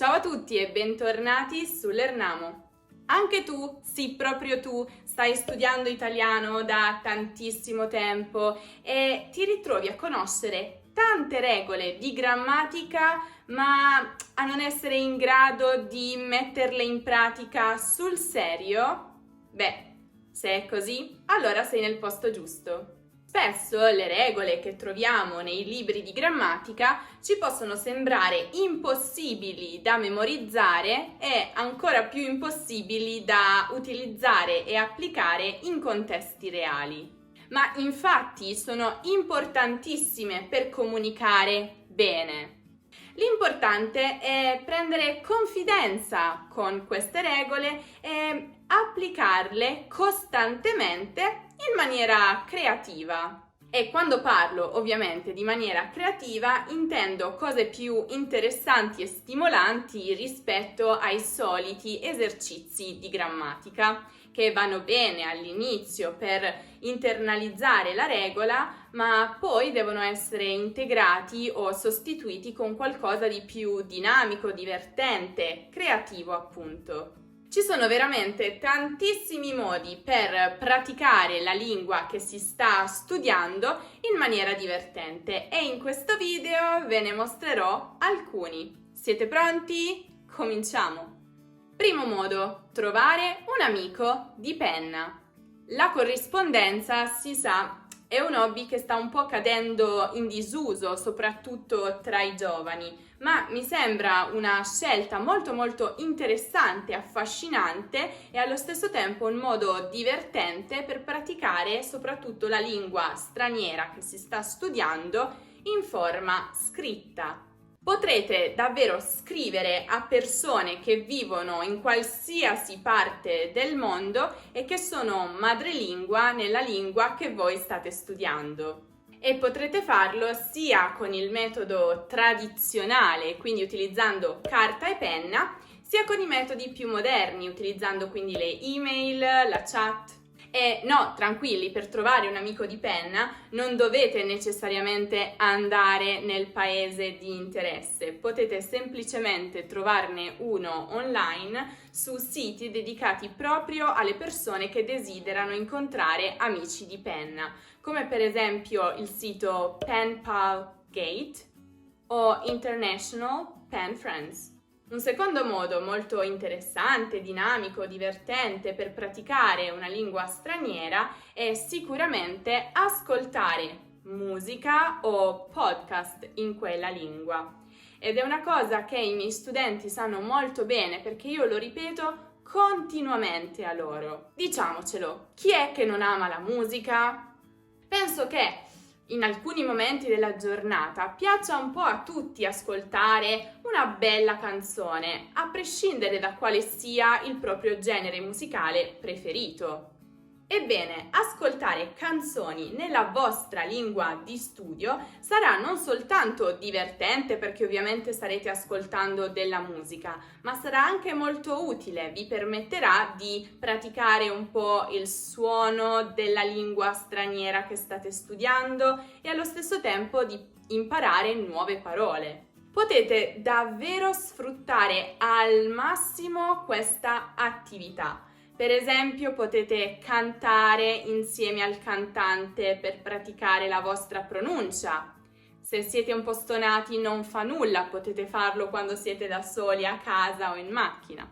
Ciao a tutti e bentornati su Lernamo. Anche tu, sì, proprio tu, stai studiando italiano da tantissimo tempo e ti ritrovi a conoscere tante regole di grammatica, ma a non essere in grado di metterle in pratica sul serio? Beh, se è così, allora sei nel posto giusto. Spesso le regole che troviamo nei libri di grammatica ci possono sembrare impossibili da memorizzare e ancora più impossibili da utilizzare e applicare in contesti reali. Ma infatti sono importantissime per comunicare bene. L'importante è prendere confidenza con queste regole e applicarle costantemente in maniera creativa. E quando parlo ovviamente di maniera creativa intendo cose più interessanti e stimolanti rispetto ai soliti esercizi di grammatica che vanno bene all'inizio per internalizzare la regola, ma poi devono essere integrati o sostituiti con qualcosa di più dinamico, divertente, creativo appunto. Ci sono veramente tantissimi modi per praticare la lingua che si sta studiando in maniera divertente e in questo video ve ne mostrerò alcuni. Siete pronti? Cominciamo! Primo modo, trovare un amico di penna. La corrispondenza, si sa, è un hobby che sta un po' cadendo in disuso, soprattutto tra i giovani, ma mi sembra una scelta molto interessante, affascinante e allo stesso tempo un modo divertente per praticare soprattutto la lingua straniera che si sta studiando in forma scritta. Potrete davvero scrivere a persone che vivono in qualsiasi parte del mondo e che sono madrelingua nella lingua che voi state studiando. E potrete farlo sia con il metodo tradizionale, quindi utilizzando carta e penna, sia con i metodi più moderni, utilizzando quindi le email, la chat. E no, tranquilli, per trovare un amico di penna non dovete necessariamente andare nel paese di interesse, potete semplicemente trovarne uno online su siti dedicati proprio alle persone che desiderano incontrare amici di penna, come per esempio il sito PenPalGate o International Pen Friends. Un secondo modo molto interessante, dinamico, divertente per praticare una lingua straniera è sicuramente ascoltare musica o podcast in quella lingua. Ed è una cosa che i miei studenti sanno molto bene perché io lo ripeto continuamente a loro. Diciamocelo, chi è che non ama la musica? Penso che in alcuni momenti della giornata piaccia un po' a tutti ascoltare una bella canzone, a prescindere da quale sia il proprio genere musicale preferito. Ebbene, ascoltare canzoni nella vostra lingua di studio sarà non soltanto divertente perché ovviamente starete ascoltando della musica, ma sarà anche molto utile, vi permetterà di praticare un po' il suono della lingua straniera che state studiando e allo stesso tempo di imparare nuove parole. Potete davvero sfruttare al massimo questa attività. Per esempio potete cantare insieme al cantante per praticare la vostra pronuncia. Se siete un po' stonati non fa nulla, potete farlo quando siete da soli a casa o in macchina.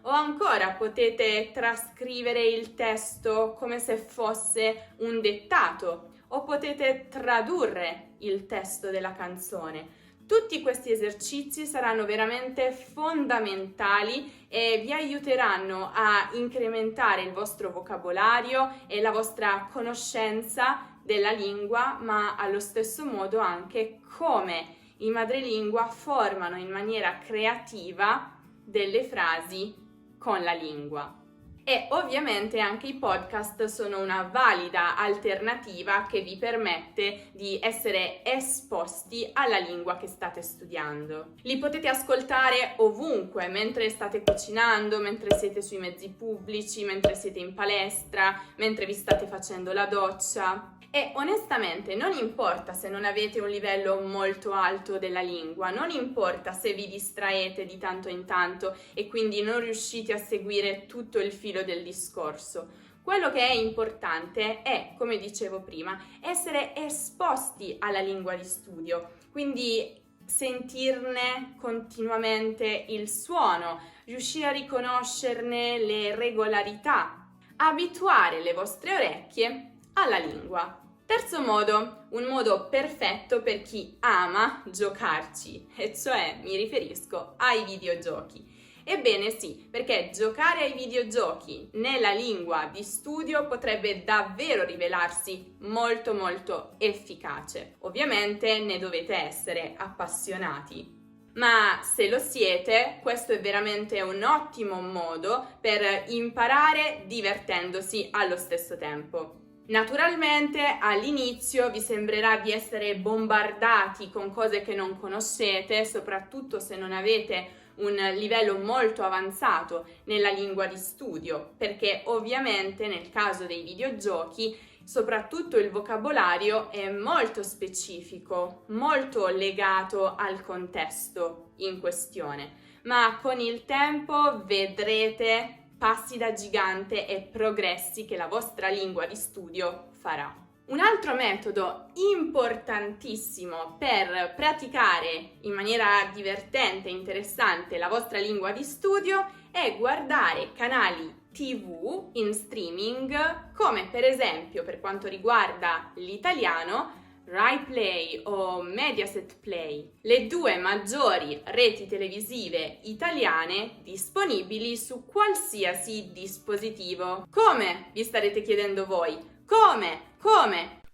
O ancora potete trascrivere il testo come se fosse un dettato o potete tradurre il testo della canzone. Tutti questi esercizi saranno veramente fondamentali e vi aiuteranno a incrementare il vostro vocabolario e la vostra conoscenza della lingua, ma allo stesso modo anche come i madrelingua formano in maniera creativa delle frasi con la lingua. E ovviamente anche i podcast sono una valida alternativa che vi permette di essere esposti alla lingua che state studiando. Li potete ascoltare ovunque, mentre state cucinando, mentre siete sui mezzi pubblici, mentre siete in palestra, mentre vi state facendo la doccia. E onestamente non importa se non avete un livello molto alto della lingua, non importa se vi distraete di tanto in tanto e quindi non riuscite a seguire tutto il filo del discorso. Quello che è importante è, come dicevo prima, essere esposti alla lingua di studio, quindi sentirne continuamente il suono, riuscire a riconoscerne le regolarità, abituare le vostre orecchie alla lingua. Terzo modo, un modo perfetto per chi ama giocarci, e cioè mi riferisco ai videogiochi. Ebbene sì, perché giocare ai videogiochi nella lingua di studio potrebbe davvero rivelarsi molto molto efficace. Ovviamente ne dovete essere appassionati. Ma se lo siete, questo è veramente un ottimo modo per imparare divertendosi allo stesso tempo. Naturalmente all'inizio vi sembrerà di essere bombardati con cose che non conoscete, soprattutto se non avete un livello molto avanzato nella lingua di studio, perché ovviamente nel caso dei videogiochi soprattutto il vocabolario è molto specifico, molto legato al contesto in questione, ma con il tempo vedrete passi da gigante e progressi che la vostra lingua di studio farà. Un altro metodo importantissimo per praticare in maniera divertente e interessante la vostra lingua di studio è guardare canali TV in streaming, come per esempio per quanto riguarda l'italiano Rai Play o Mediaset Play, le due maggiori reti televisive italiane disponibili su qualsiasi dispositivo. Come? Vi starete chiedendo voi. Come?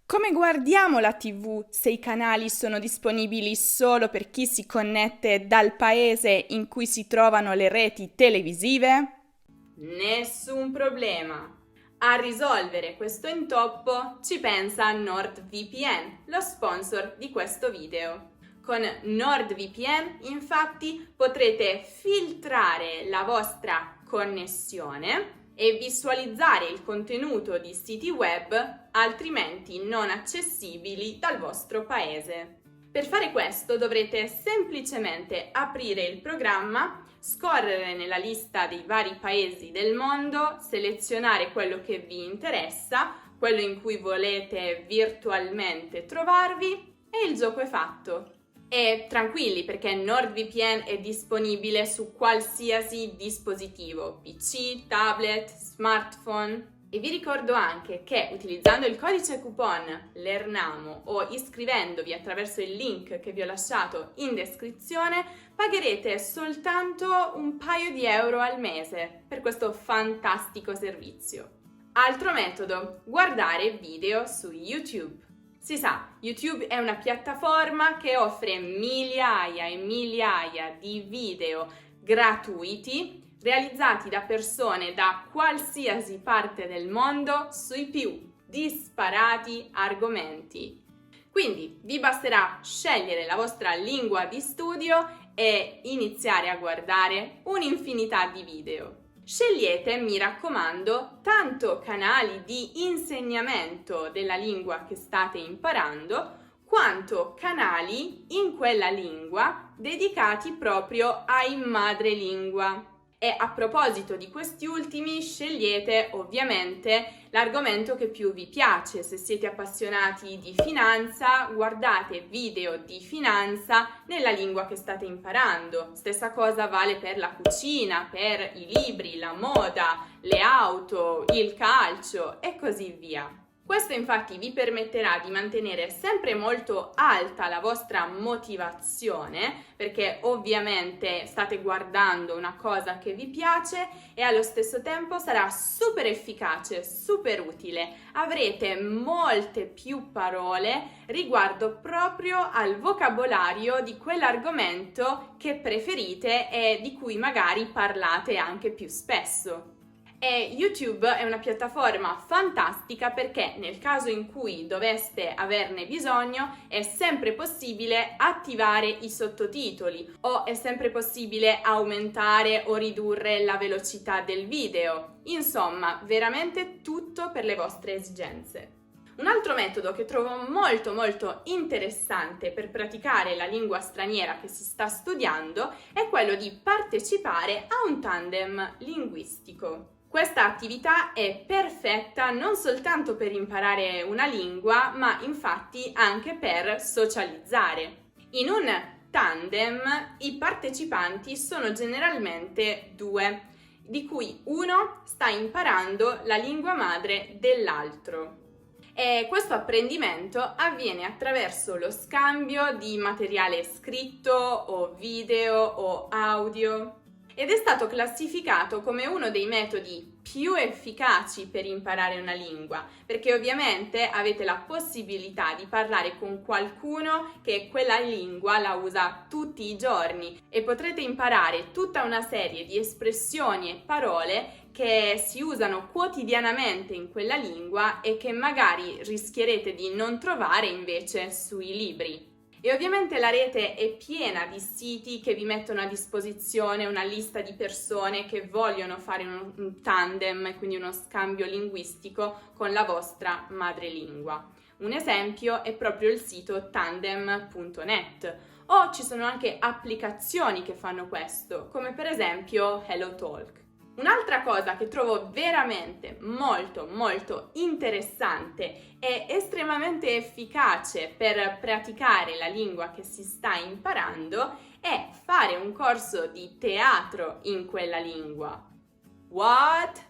Come guardiamo la TV se i canali sono disponibili solo per chi si connette dal paese in cui si trovano le reti televisive? Nessun problema. A risolvere questo intoppo ci pensa NordVPN, lo sponsor di questo video. Con NordVPN, infatti, potrete filtrare la vostra connessione e visualizzare il contenuto di siti web altrimenti non accessibili dal vostro paese. Per fare questo dovrete semplicemente aprire il programma, scorrere nella lista dei vari paesi del mondo, selezionare quello che vi interessa, quello in cui volete virtualmente trovarvi e il gioco è fatto. E tranquilli perché NordVPN è disponibile su qualsiasi dispositivo, PC, tablet, smartphone. E vi ricordo anche che utilizzando il codice coupon LERNAMO o iscrivendovi attraverso il link che vi ho lasciato in descrizione pagherete soltanto un paio di euro al mese per questo fantastico servizio. Altro metodo, guardare video su YouTube. Si sa, YouTube è una piattaforma che offre migliaia e migliaia di video gratuiti realizzati da persone da qualsiasi parte del mondo sui più disparati argomenti. Quindi vi basterà scegliere la vostra lingua di studio e iniziare a guardare un'infinità di video. Scegliete, mi raccomando, tanto canali di insegnamento della lingua che state imparando, quanto canali in quella lingua dedicati proprio ai madrelingua. E a proposito di questi ultimi, scegliete ovviamente l'argomento che più vi piace. Se siete appassionati di finanza, guardate video di finanza nella lingua che state imparando. Stessa cosa vale per la cucina, per i libri, la moda, le auto, il calcio e così via. Questo infatti vi permetterà di mantenere sempre molto alta la vostra motivazione, perché ovviamente state guardando una cosa che vi piace e allo stesso tempo sarà super efficace, super utile. Avrete molte più parole riguardo proprio al vocabolario di quell'argomento che preferite e di cui magari parlate anche più spesso. E YouTube è una piattaforma fantastica perché nel caso in cui doveste averne bisogno è sempre possibile attivare i sottotitoli o è sempre possibile aumentare o ridurre la velocità del video. Insomma, veramente tutto per le vostre esigenze. Un altro metodo che trovo molto interessante per praticare la lingua straniera che si sta studiando è quello di partecipare a un tandem linguistico. Questa attività è perfetta non soltanto per imparare una lingua, ma infatti anche per socializzare. In un tandem i partecipanti sono generalmente due, di cui uno sta imparando la lingua madre dell'altro. E questo apprendimento avviene attraverso lo scambio di materiale scritto o video o audio ed è stato classificato come uno dei metodi più efficaci per imparare una lingua, perché ovviamente avete la possibilità di parlare con qualcuno che quella lingua la usa tutti i giorni e potrete imparare tutta una serie di espressioni e parole che si usano quotidianamente in quella lingua e che magari rischierete di non trovare invece sui libri. E ovviamente la rete è piena di siti che vi mettono a disposizione una lista di persone che vogliono fare un tandem, quindi uno scambio linguistico con la vostra madrelingua. Un esempio è proprio il sito tandem.net o ci sono anche applicazioni che fanno questo, come per esempio HelloTalk. Un'altra cosa che trovo veramente molto interessante e estremamente efficace per praticare la lingua che si sta imparando è fare un corso di teatro in quella lingua. What?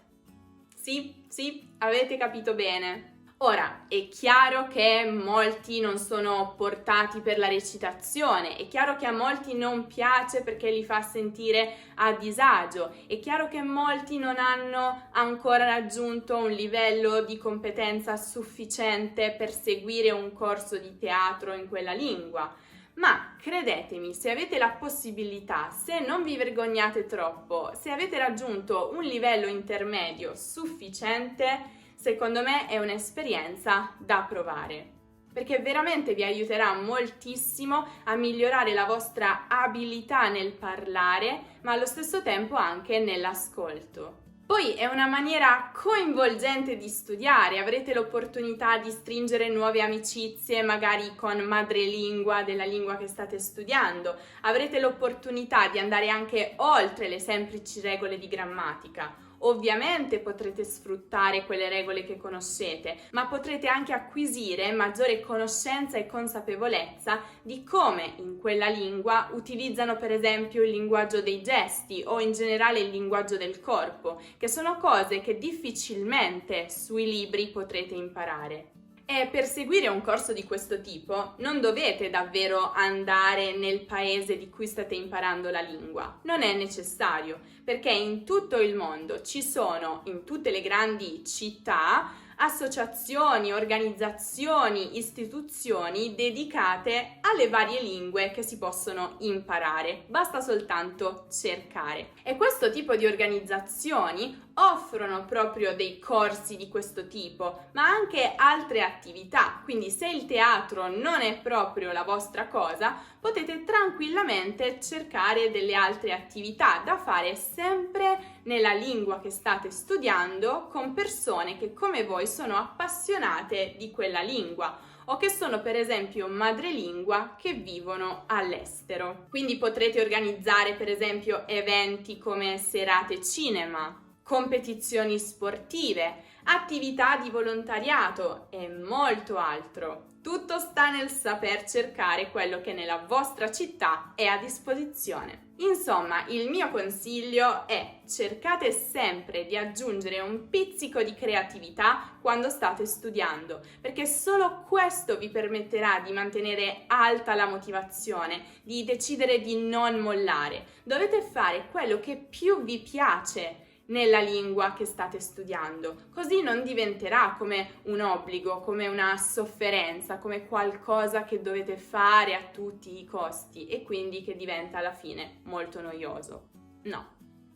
Sì, avete capito bene. Ora, è chiaro che molti non sono portati per la recitazione, è chiaro che a molti non piace perché li fa sentire a disagio, è chiaro che molti non hanno ancora raggiunto un livello di competenza sufficiente per seguire un corso di teatro in quella lingua. Ma credetemi, se avete la possibilità, se non vi vergognate troppo, se avete raggiunto un livello intermedio sufficiente, secondo me è un'esperienza da provare, perché veramente vi aiuterà moltissimo a migliorare la vostra abilità nel parlare, ma allo stesso tempo anche nell'ascolto. Poi è una maniera coinvolgente di studiare, avrete l'opportunità di stringere nuove amicizie, magari con madrelingua della lingua che state studiando, avrete l'opportunità di andare anche oltre le semplici regole di grammatica. Ovviamente potrete sfruttare quelle regole che conoscete, ma potrete anche acquisire maggiore conoscenza e consapevolezza di come in quella lingua utilizzano per esempio il linguaggio dei gesti o in generale il linguaggio del corpo, che sono cose che difficilmente sui libri potrete imparare. E per seguire un corso di questo tipo non dovete davvero andare nel paese di cui state imparando la lingua, non è necessario, perché in tutto il mondo ci sono, in tutte le grandi città, associazioni, organizzazioni, istituzioni dedicate alle varie lingue che si possono imparare, basta soltanto cercare. E questo tipo di organizzazioni offrono proprio dei corsi di questo tipo, ma anche altre attività, quindi se il teatro non è proprio la vostra cosa, potete tranquillamente cercare delle altre attività da fare sempre nella lingua che state studiando con persone che come voi sono appassionate di quella lingua o che sono per esempio madrelingua che vivono all'estero. Quindi potrete organizzare per esempio eventi come serate cinema, competizioni sportive, attività di volontariato e molto altro. Tutto sta nel saper cercare quello che nella vostra città è a disposizione. Insomma, il mio consiglio è: cercate sempre di aggiungere un pizzico di creatività quando state studiando, perché solo questo vi permetterà di mantenere alta la motivazione, di decidere di non mollare. Dovete fare quello che più vi piace nella lingua che state studiando, così non diventerà come un obbligo, come una sofferenza, come qualcosa che dovete fare a tutti i costi e quindi che diventa alla fine molto noioso. No,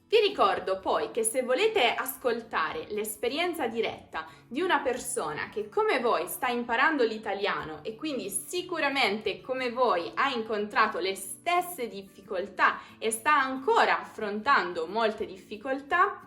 Vi ricordo poi che se volete ascoltare l'esperienza diretta di una persona che come voi sta imparando l'italiano e quindi sicuramente come voi ha incontrato le stesse difficoltà e sta ancora affrontando molte difficoltà,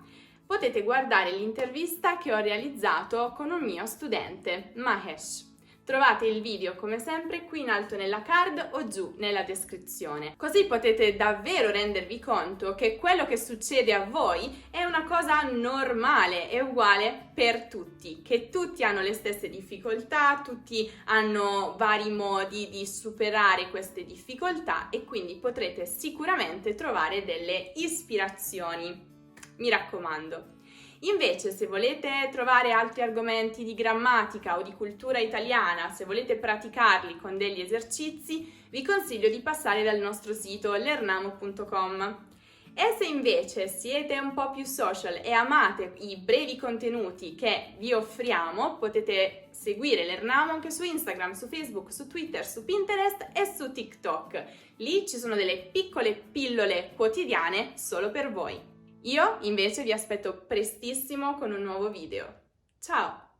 potete guardare l'intervista che ho realizzato con un mio studente, Mahesh. Trovate il video come sempre qui in alto nella card o giù nella descrizione. Così potete davvero rendervi conto che quello che succede a voi è una cosa normale e uguale per tutti, che tutti hanno le stesse difficoltà, tutti hanno vari modi di superare queste difficoltà e quindi potrete sicuramente trovare delle ispirazioni. Mi raccomando. Invece, se volete trovare altri argomenti di grammatica o di cultura italiana, se volete praticarli con degli esercizi, vi consiglio di passare dal nostro sito lernamo.com. E se invece siete un po' più social e amate i brevi contenuti che vi offriamo, potete seguire Lernamo anche su Instagram, su Facebook, su Twitter, su Pinterest e su TikTok. Lì ci sono delle piccole pillole quotidiane solo per voi. Io invece vi aspetto prestissimo con un nuovo video. Ciao!